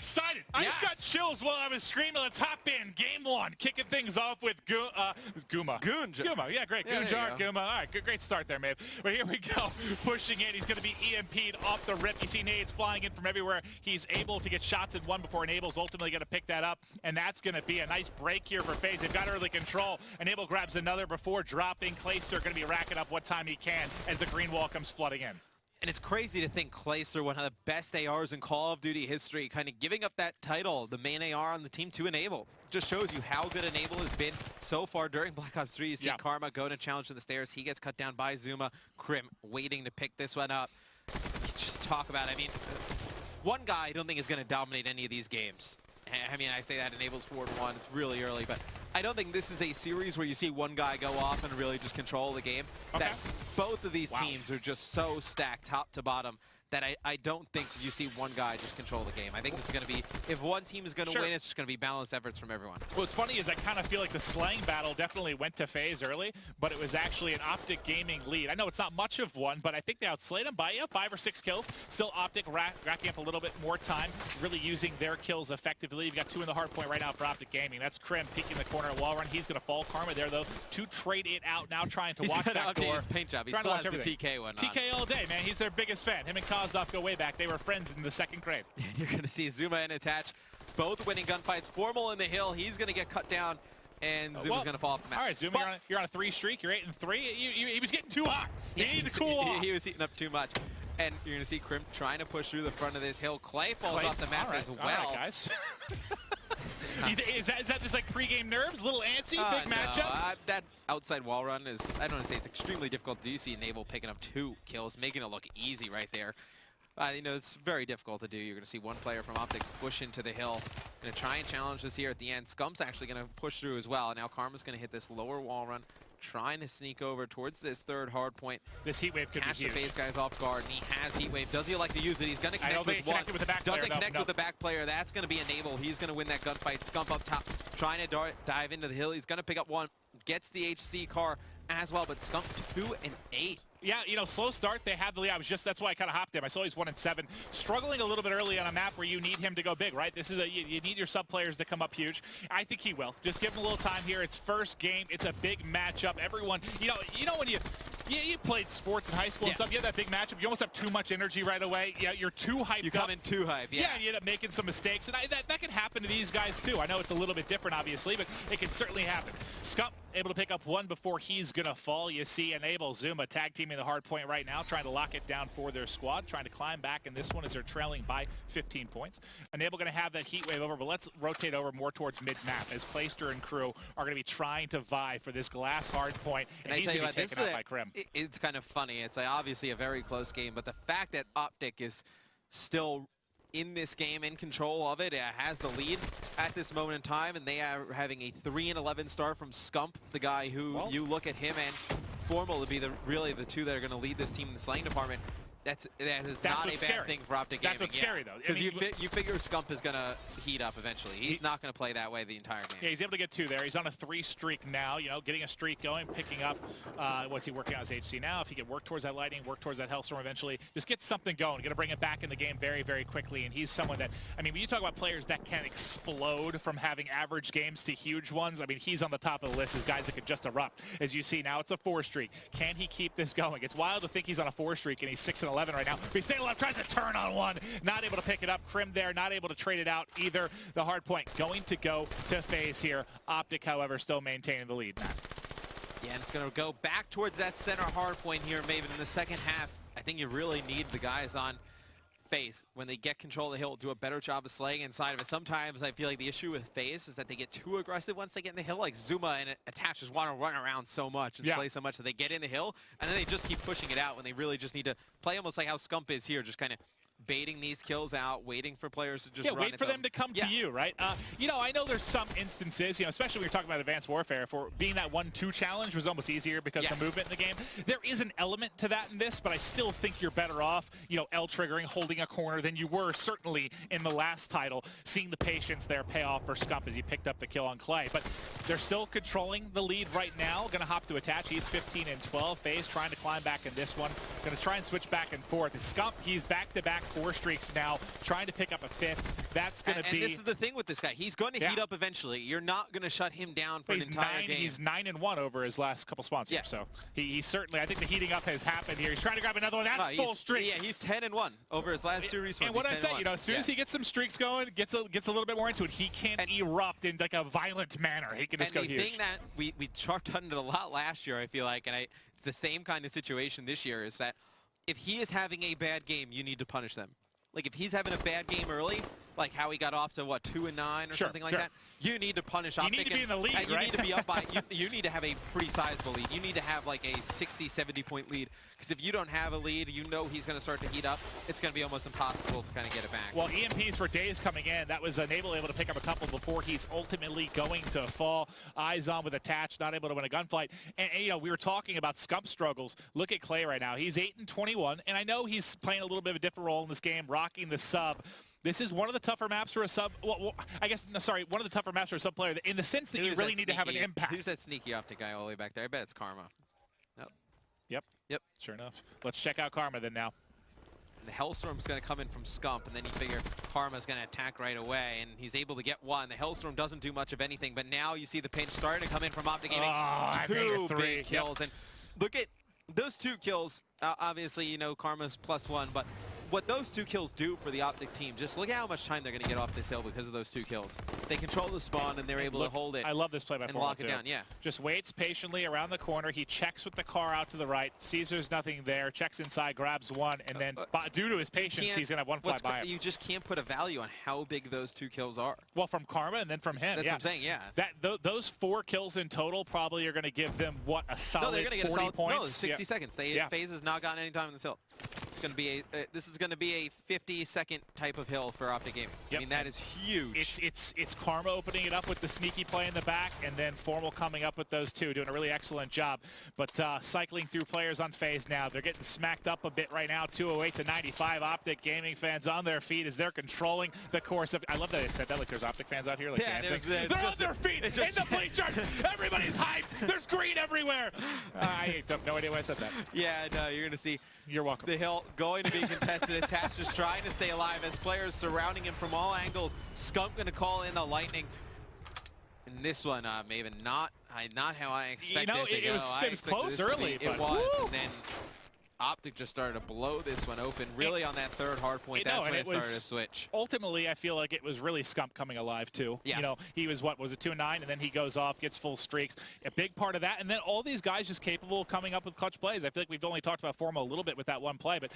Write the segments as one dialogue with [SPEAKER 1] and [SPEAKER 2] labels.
[SPEAKER 1] excited. I just got chills while I was screaming. Let's hop in. Game one. Kicking things off with Guma. Guma. Yeah, great. Goonjar, Guma. All right, great start there, Maeve. But here we go. Pushing in. He's going to be EMP'd off the rip. You see nades flying in from everywhere. He's able to get shots in one before Enable's ultimately going to pick that up. And that's going to be a nice break here for FaZe. They've got early control. Enable grabs another before dropping. Clayster going to be racking up what time he can as the green wall comes flooding in.
[SPEAKER 2] And it's crazy to think Clayster, one of the best ARs in Call of Duty history, kind of giving up that title, the main AR on the team to Enable. Just shows you how good Enable has been so far during Black Ops 3. You see Karma go to challenge to the stairs. He gets cut down by Zuma. Crim waiting to pick this one up. Just talk about it. I mean, one guy I don't think is going to dominate any of these games. I mean, I say that Enable's 4-1. It's really early, but I don't think this is a series where you see one guy go off and really just control the game.
[SPEAKER 1] Okay.
[SPEAKER 2] That both of these teams are just so stacked top to bottom that I don't think you see one guy just control the game. I think this is going to be, if one team is going to win, it's just going to be balanced efforts from everyone.
[SPEAKER 1] What's funny is I kind of feel like the slaying battle definitely went to FaZe early, but it was actually an OpTic gaming lead. I know it's not much of one, but I think they outslayed them by 5 or 6 kills. Still OpTic racking up a little bit more time, really using their kills effectively. You've got 2 in the hard point right now for OpTic Gaming. That's Crim peeking the corner wall run. He's going to fall. Karma there, though, to trade it out now, trying to watch that door.
[SPEAKER 2] His paint job. He
[SPEAKER 1] still has
[SPEAKER 2] the TK one.
[SPEAKER 1] TK all day, man. He's their biggest fan. Him and Kozlov go way back. They were friends in the 2nd grade.
[SPEAKER 2] And you're going to see Zuma and Attach both winning gunfights. Formal in the hill. He's going to get cut down, and Zuma's going to fall off the map.
[SPEAKER 1] All right, Zuma, you're on a 3 streak. You're 8-3. He was getting too hot. He needed to cool off.
[SPEAKER 2] He was heating up too much. And you're going to see Crim trying to push through the front of this hill. Clay falls off the map as well.
[SPEAKER 1] All right, guys. Is that just like pregame nerves? A little antsy? Big matchup?
[SPEAKER 2] That outside wall run is, I don't want to say it's extremely difficult. Do you see Enable picking up 2 kills, making it look easy right there? You know, it's very difficult to do. You're going to see one player from OpTic push into the hill. Going to try and challenge this here at the end. Scump's actually going to push through as well. Now Karma's going to hit this lower wall run, trying to sneak over towards this 3rd hard point.
[SPEAKER 1] This heat wave could
[SPEAKER 2] catch
[SPEAKER 1] be huge.
[SPEAKER 2] The FaZe guys off guard, and he has heat wave. Does he like to use it? He's going to connect with one.
[SPEAKER 1] With the back player.
[SPEAKER 2] Doesn't connect with the back player. That's going to be Enable. He's going to win that gunfight. Scump up top, trying to dive into the hill. He's going to pick up 1. Gets the HC car as well, but Scump 2 and 8.
[SPEAKER 1] Yeah, you know, slow start. They have the lead. That's why I kind of hopped him. I saw he's 1-7, struggling a little bit early on a map where you need him to go big, right? This is you need your sub players to come up huge. I think he will. Just give him a little time here. It's first game. It's a big matchup. Everyone, you know when you played sports in high school and stuff. You have that big matchup. You almost have too much energy right away. Yeah, you're too hyped.
[SPEAKER 2] You come in too hyped. Yeah,
[SPEAKER 1] and you end up making some mistakes, and that can happen to these guys too. I know it's a little bit different, obviously, but it can certainly happen. Scump able to pick up 1 before he's gonna fall. You see Enable, Zuma tag teaming the hard point right now, trying to lock it down for their squad, trying to climb back, and this one is they're trailing by 15 points. Enable gonna have that heat wave over, but let's rotate over more towards mid-map as Clayster and crew are gonna be trying to vie for this glass hard point, and he's gonna be taken out by Crim.
[SPEAKER 2] It's kind of funny. It's obviously a very close game, but the fact that OpTic is still in this game, in control of it, has the lead at this moment in time, and they are having a 3-11 start from Scump, the guy who you look at him and Formal to be really the 2 that are going to lead this team in the slaying department. That is not a bad thing for OpTic Gaming.
[SPEAKER 1] That's what's scary, though.
[SPEAKER 2] Because you figure Scump is going to heat up eventually. He's not going to play that way the entire game.
[SPEAKER 1] Yeah, he's able to get 2 there. He's on a 3 streak now, you know, getting a streak going, picking up, what's he working on his HC now? If he can work towards that lightning, work towards that Hellstorm eventually, just get something going. Going to bring it back in the game very, very quickly. And he's someone that, I mean, when you talk about players that can explode from having average games to huge ones, I mean, he's on the top of the list as guys that could just erupt. As you see, now it's a 4 streak. Can he keep this going? It's wild to think he's on a 4 streak and he's 6-11 right now. Stay left, tries to turn on 1, not able to pick it up. Crim there, not able to trade it out either. The hard point going to go to FaZe here. OpTic, however, still maintaining the lead, Matt.
[SPEAKER 2] Yeah, and it's going to go back towards that center hard point here, Maven, in the second half. I think you really need the guys on FaZe, when they get control of the hill, do a better job of slaying inside of it. Sometimes I feel like the issue with FaZe is that they get too aggressive once they get in the hill. Like Zuma and Attach just want to run around so much and slay so much that they get in the hill, and then they just keep pushing it out when they really just need to play almost like how Scump is here, just kind of baiting these kills out, waiting for players to just run
[SPEAKER 1] wait for them to come to you, right? You know, I know there's some instances, you know, especially when you're talking about Advanced Warfare, for being that 1-2 challenge was almost easier because of the movement in the game. There is an element to that in this, but I still think you're better off, you know, L-triggering, holding a corner than you were certainly in the last title, seeing the patience there pay off for Scump as he picked up the kill on Clay. But they're still controlling the lead right now. Going to hop to Attach. He's 15-12. FaZe trying to climb back in this one. Going to try and switch back and forth. Scump, he's back-to-back 4 streaks now, trying to pick up a 5th. That's going to be...
[SPEAKER 2] And this is the thing with this guy. He's going to heat up eventually. You're not going to shut him down for an entire game.
[SPEAKER 1] He's 9-1 over his last couple spawns here, so he certainly, I think the heating up has happened here. He's trying to grab another one. That's full streak.
[SPEAKER 2] Yeah, he's 10-1 over his last 2 respawns.
[SPEAKER 1] And what I say, you know, as soon as he gets some streaks going, gets a little bit more into it, he can erupt in like a violent manner. He can just go huge.
[SPEAKER 2] And the thing that we talked on it a lot last year, I feel like, and it's the same kind of situation this year, is that if he is having a bad game, you need to punish them. Like, if he's having a bad game early, like how he got off to, what, 2-9 or something like that, you need to punish OpTic.
[SPEAKER 1] You need to be in the lead,
[SPEAKER 2] right? You
[SPEAKER 1] right?
[SPEAKER 2] need to be up by, you need to have a pretty sizable lead. You need to have, like, a 60, 70-point lead. Because if you don't have a lead, you know he's going to start to heat up. It's going to be almost impossible to kind of get it back.
[SPEAKER 1] Well, EMPs for days coming in. That was able to pick up a couple before he's ultimately going to fall. Eyes on with attach, not able to win a gunfight. And you know, we were talking about Scump struggles. Look at Clay right now. He's 8-21, and I know he's playing a little bit of a different role in this game, rocking the sub. This is one of the tougher maps for a sub. Well, I guess, no, sorry, one of the tougher maps for a sub player in the sense that you really need to have an impact.
[SPEAKER 2] Who's that sneaky OpTic guy all the way back there? I bet it's Karma. Nope.
[SPEAKER 1] Yep. Sure enough. Let's check out Karma then now.
[SPEAKER 2] And the Hellstorm's going to come in from Scump, and then you figure Karma's going to attack right away, and he's able to get one. The Hellstorm doesn't do much of anything, but now you see the pinch starting to come in from OpTic Gaming.
[SPEAKER 1] Oh,
[SPEAKER 2] 2 big kills, and look at those 2 kills. Obviously, you know, Karma's +1, but what those 2 kills do for the OpTic team, just look at how much time they're going to get off this hill because of those 2 kills. They control the spawn, and they're able to hold it.
[SPEAKER 1] I love this play by
[SPEAKER 2] and
[SPEAKER 1] Formal,
[SPEAKER 2] lock it down, yeah.
[SPEAKER 1] Just waits patiently around the corner. He checks with the car out to the right, sees there's nothing there, checks inside, grabs one, and then due to his patience, he's going to have one fly by him.
[SPEAKER 2] You just can't put a value on how big those 2 kills are.
[SPEAKER 1] Well, from Karma and then from him,
[SPEAKER 2] That's what I'm saying, yeah.
[SPEAKER 1] Those 4 kills in total probably are going to give them, what, a solid 40 points?
[SPEAKER 2] No, 60 seconds. FaZe has not gotten any time on this hill. It's going to be this is going to be a 50-second type of hill for OpTic Gaming. I mean, that is huge.
[SPEAKER 1] It's Karma opening it up with the sneaky play in the back, and then Formal coming up with those 2, doing a really excellent job. But cycling through players on FaZe now. They're getting smacked up a bit right now, 208-95. OpTic Gaming fans on their feet as they're controlling the course of... I love that they said that, like there's OpTic fans out here like dancing. They're on their feet, in the bleachers. Everybody's hyped. There's green everywhere. I have no idea why I said that.
[SPEAKER 2] Yeah, no, you're going to see...
[SPEAKER 1] You're welcome.
[SPEAKER 2] The hill going to be contested. Attach just trying to stay alive as players surrounding him from all angles. Scump going to call in the lightning. And this one, maybe not how I expected it to go.
[SPEAKER 1] It was close early, but
[SPEAKER 2] it was. And then OpTic just started to blow this one open, really on that 3rd hard point. That's when it started to switch.
[SPEAKER 1] Ultimately, I feel like it was really Scump coming alive, too.
[SPEAKER 2] Yeah.
[SPEAKER 1] You know, he was, what, was it 2-9? And then he goes off, gets full streaks. A big part of that. And then all these guys just capable of coming up with clutch plays. I feel like we've only talked about Formo a little bit with that one play, but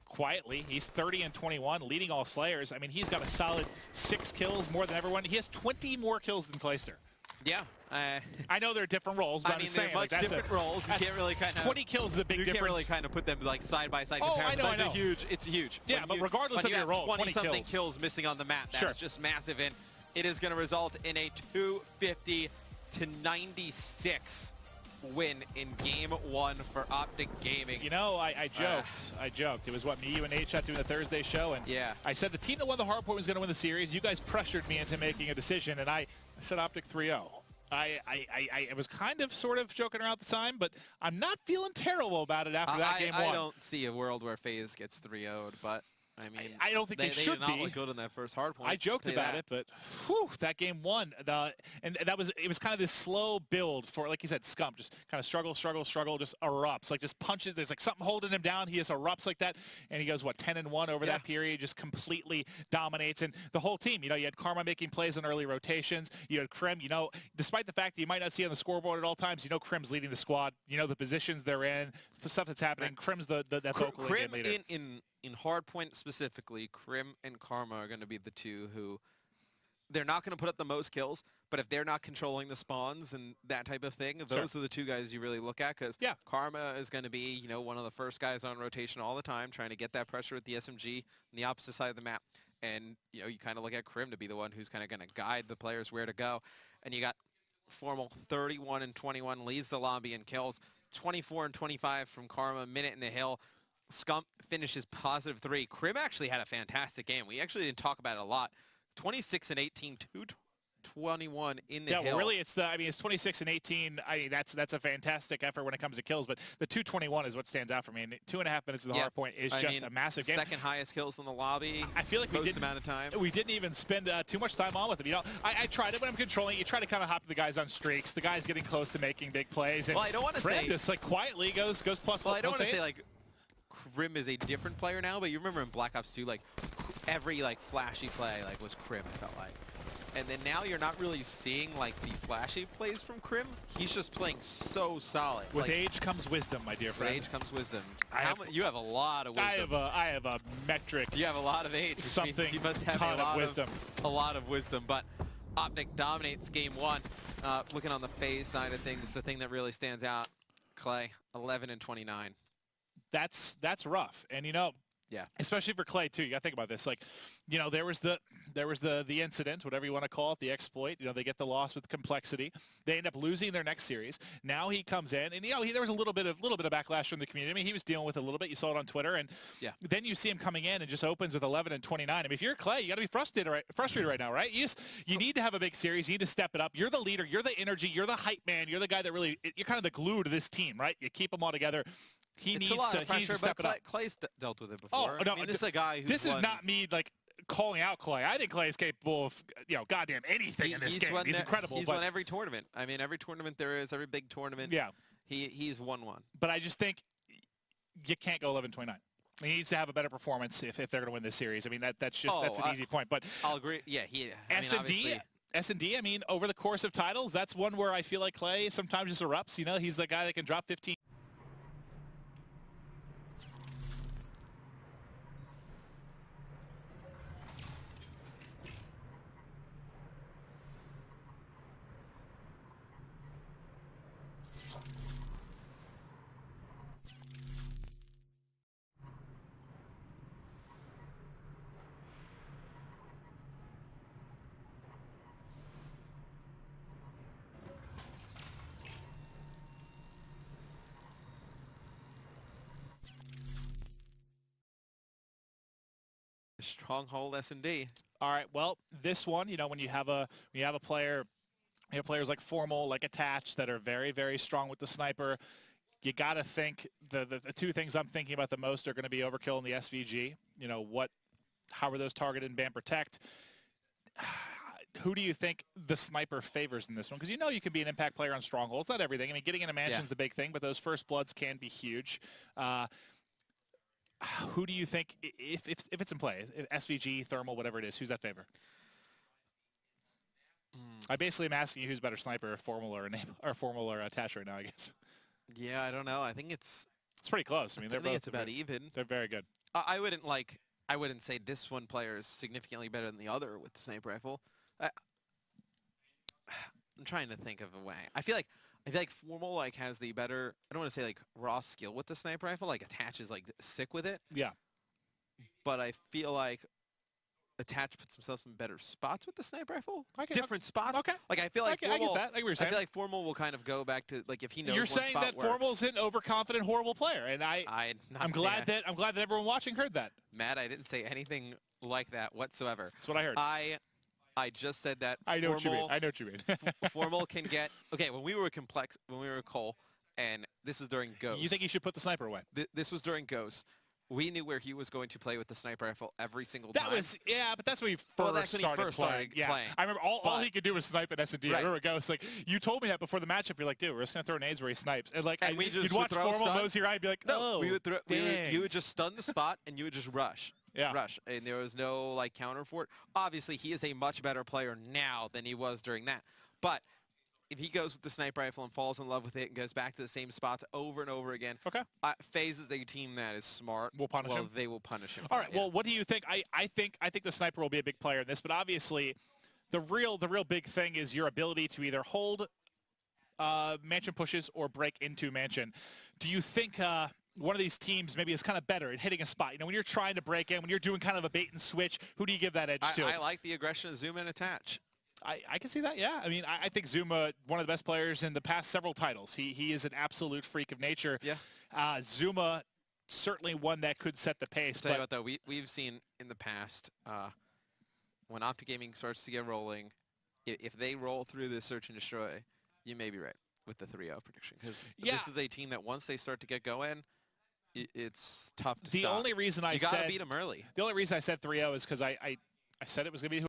[SPEAKER 1] quietly, he's 30-21, leading all Slayers. I mean, he's got a solid 6 kills, more than everyone. He has 20 more kills than Clayster.
[SPEAKER 2] Yeah.
[SPEAKER 1] I know they're different roles, but
[SPEAKER 2] I mean,
[SPEAKER 1] I'm saying,
[SPEAKER 2] they're much different roles. You can't really kind of
[SPEAKER 1] 20 kills is a big difference.
[SPEAKER 2] You can't really kind of put them like side by side.
[SPEAKER 1] I know.
[SPEAKER 2] It's huge.
[SPEAKER 1] Yeah, but regardless of your role,
[SPEAKER 2] 20-something kills missing on the map, that's just massive, and it is going to result in a 250-96 win in Game 1 for OpTic Gaming.
[SPEAKER 1] You know, I joked. It was what, me, you, and H-Shot doing the Thursday show, and I said the team that won the Hardpoint was going to win the series. You guys pressured me into making a decision, and I said OpTic 3-0. I was kind of sort of joking around at the time, but I'm not feeling terrible about it after that game 1.
[SPEAKER 2] I don't see a world where FaZe gets 3-0'd, but I mean,
[SPEAKER 1] I don't think they should
[SPEAKER 2] did not look good in that first hard point.
[SPEAKER 1] I joked about it, but that game 1, and it was kind of this slow build for, like you said, Scump just kind of struggle, just erupts, like just punches. There's like something holding him down. He just erupts like that, and he goes, what, 10-1 over that period, just completely dominates. And the whole team, you know, you had Karma making plays on early rotations. You had Krim, you know, despite the fact that you might not see on the scoreboard at all times, you know, Krim's leading the squad. You know the positions they're in, the stuff that's happening. Krim's the vocal game leader.
[SPEAKER 2] In Hardpoint specifically, Krim and Karma are going to be the 2 who, they're not going to put up the most kills, but if they're not controlling the spawns and that type of thing, those are the 2 guys you really look at, because Karma is going to be, you know, one of the first guys on rotation all the time, trying to get that pressure with the SMG on the opposite side of the map. And, you know, you kind of look at Krim to be the one who's kind of going to guide the players where to go. And you got Formal 31-21, leads the lobby in kills, 24-25 from Karma, minute in the hill. Scump finishes +3. Krim actually had a fantastic game. We actually didn't talk about it a lot. 26-18, 21 in the
[SPEAKER 1] Yeah,
[SPEAKER 2] hill.
[SPEAKER 1] well, really, it's it's 26 and 18. I mean, that's a fantastic effort when it comes to kills, but the 221 is what stands out for me. And 2.5 minutes of the hard point is just a massive game.
[SPEAKER 2] Second highest kills in the lobby.
[SPEAKER 1] I feel like we didn't even spend too much time on with him. You know, I tried it when I'm controlling. You try to kind of hop the guys on streaks. The guy's getting close to making big plays. And
[SPEAKER 2] well, I don't want to say
[SPEAKER 1] just like quietly goes plus.
[SPEAKER 2] Well, I don't want to say like Crim is a different player now, but you remember in Black Ops 2, like every like flashy play like was Crim. I felt like. And then now you're not really seeing like the flashy plays from Crim. He's just playing so solid.
[SPEAKER 1] With age comes wisdom, my dear friend.
[SPEAKER 2] With age comes wisdom. You have a lot of wisdom.
[SPEAKER 1] I have a metric.
[SPEAKER 2] You have a lot of age.
[SPEAKER 1] Something
[SPEAKER 2] you must have
[SPEAKER 1] ton of wisdom.
[SPEAKER 2] A lot of wisdom. But OpTic dominates game one. Looking on the FaZe side of things, the thing that really stands out, Clay, 11 and 29.
[SPEAKER 1] That's rough. And you know,
[SPEAKER 2] yeah,
[SPEAKER 1] especially for Clay too. You got to think about this. Like, you know, there was the incident, whatever you want to call it, the exploit. You know, they get the loss with complexity. They end up losing their next series. Now he comes in, and you know, there was a little bit of backlash from the community. I mean, he was dealing with it a little bit. You saw it on Twitter, and then you see him coming in and just opens with 11 and 29. I mean, if you're Clay, you got to be frustrated right now, right? You need to have a big series. You need to step it up. You're the leader. You're the energy. You're the hype man. You're the guy that really. You're kind of the glue to this team, right? You keep them all together. He needs to step it up.
[SPEAKER 2] Clay's dealt with it before.
[SPEAKER 1] Oh, no,
[SPEAKER 2] I mean, this is a guy who's
[SPEAKER 1] This is not me, like, calling out Clay. I think Clay is capable of, you know, goddamn anything in this game. He's incredible.
[SPEAKER 2] He's won every tournament. I mean, every tournament there is, every big tournament.
[SPEAKER 1] Yeah.
[SPEAKER 2] He's won one.
[SPEAKER 1] But I just think you can't go 11-29. He needs to have a better performance if they're going to win this series. I mean, that's an easy point. But
[SPEAKER 2] I'll agree. Yeah,
[SPEAKER 1] S&D, I mean, over the course of titles, that's one where I feel like Clay sometimes just erupts. You know, he's the guy that can drop 15.
[SPEAKER 2] Stronghold S&D.
[SPEAKER 1] All right. Well, this one, you know, when you have a player, you have players like Formal, like Attach, that are very, very strong with the sniper. You got to think the two things I'm thinking about the most are going to be Overkill and the SVG. You know, how are those targeted in Ban Protect? Who do you think the sniper favors in this one? Because you know you can be an impact player on Stronghold. It's not everything. I mean, getting into Mansion's the big thing, but those first bloods can be huge. Who do you think, if it's in play, if SVG, Thermal, whatever it is, who's that favor? I basically am asking you who's better sniper, Formal or Attach right now, I guess.
[SPEAKER 2] Yeah, I don't know. I think it's
[SPEAKER 1] pretty close. I mean,
[SPEAKER 2] it's about even.
[SPEAKER 1] They're very good.
[SPEAKER 2] I wouldn't say this one player is significantly better than the other with the sniper rifle. I'm trying to think of a way. I feel like Formal has the better, I don't want to say like raw skill with the sniper rifle, like Attach is like sick with it.
[SPEAKER 1] Yeah.
[SPEAKER 2] But I feel like Attach puts himself in better spots with the sniper rifle. Different spots.
[SPEAKER 1] Okay.
[SPEAKER 2] Like I feel like
[SPEAKER 1] I get that. I get what you're saying.
[SPEAKER 2] I feel like Formal will kind of go back to like if he knows
[SPEAKER 1] you're
[SPEAKER 2] one
[SPEAKER 1] saying
[SPEAKER 2] spot
[SPEAKER 1] that
[SPEAKER 2] works.
[SPEAKER 1] Formal's an overconfident, horrible player, and I'm glad that everyone watching heard that.
[SPEAKER 2] Matt, I didn't say anything like that whatsoever.
[SPEAKER 1] That's what I heard.
[SPEAKER 2] I just said that.
[SPEAKER 1] I know what you mean.
[SPEAKER 2] Formal can get when we were Cole, and this is during Ghost.
[SPEAKER 1] You think he should put the sniper away?
[SPEAKER 2] This was during Ghost. We knew where he was going to play with the sniper rifle every single time.
[SPEAKER 1] But that's when he first started playing. I remember all he could do was snipe at S&D. Right. I remember Ghost. Like, you told me that before the matchup. You're like, dude, we're just going to throw nades where he snipes. And, like, you'd watch Formal nose your eye and be like, oh,
[SPEAKER 2] you would just stun the spot, and you would just rush. Yeah. Rush. And there was no, like, counter for it. Obviously, he is a much better player now than he was during that. But if he goes with the sniper rifle and falls in love with it and goes back to the same spots over and over again, FaZe is a team that is smart.
[SPEAKER 1] We'll punish him.
[SPEAKER 2] They will punish him.
[SPEAKER 1] All right. Well, what do you think? I think the sniper will be a big player in this, but obviously, the real big thing is your ability to either hold Mansion pushes or break into Mansion. Do you think one of these teams maybe is kind of better at hitting a spot? You know, when you're trying to break in, when you're doing kind of a bait and switch, who do you give that edge to?
[SPEAKER 2] I like the aggression of Zuma and Attach.
[SPEAKER 1] I can see that, yeah. I mean, I think Zuma, one of the best players in the past several titles. He is an absolute freak of nature.
[SPEAKER 2] Yeah.
[SPEAKER 1] Zuma, certainly one that could set the pace.
[SPEAKER 2] Tell you what, though, we've seen in the past when OpTic Gaming starts to get rolling, if they roll through this search and destroy, you may be right with the 3-0 prediction. Because
[SPEAKER 1] Yeah.
[SPEAKER 2] this is a team that once they start to get going, it's tough to
[SPEAKER 1] The
[SPEAKER 2] stop.
[SPEAKER 1] only reason
[SPEAKER 2] You gotta beat them early.
[SPEAKER 1] The only reason I said 3-0 is because I said it was going to be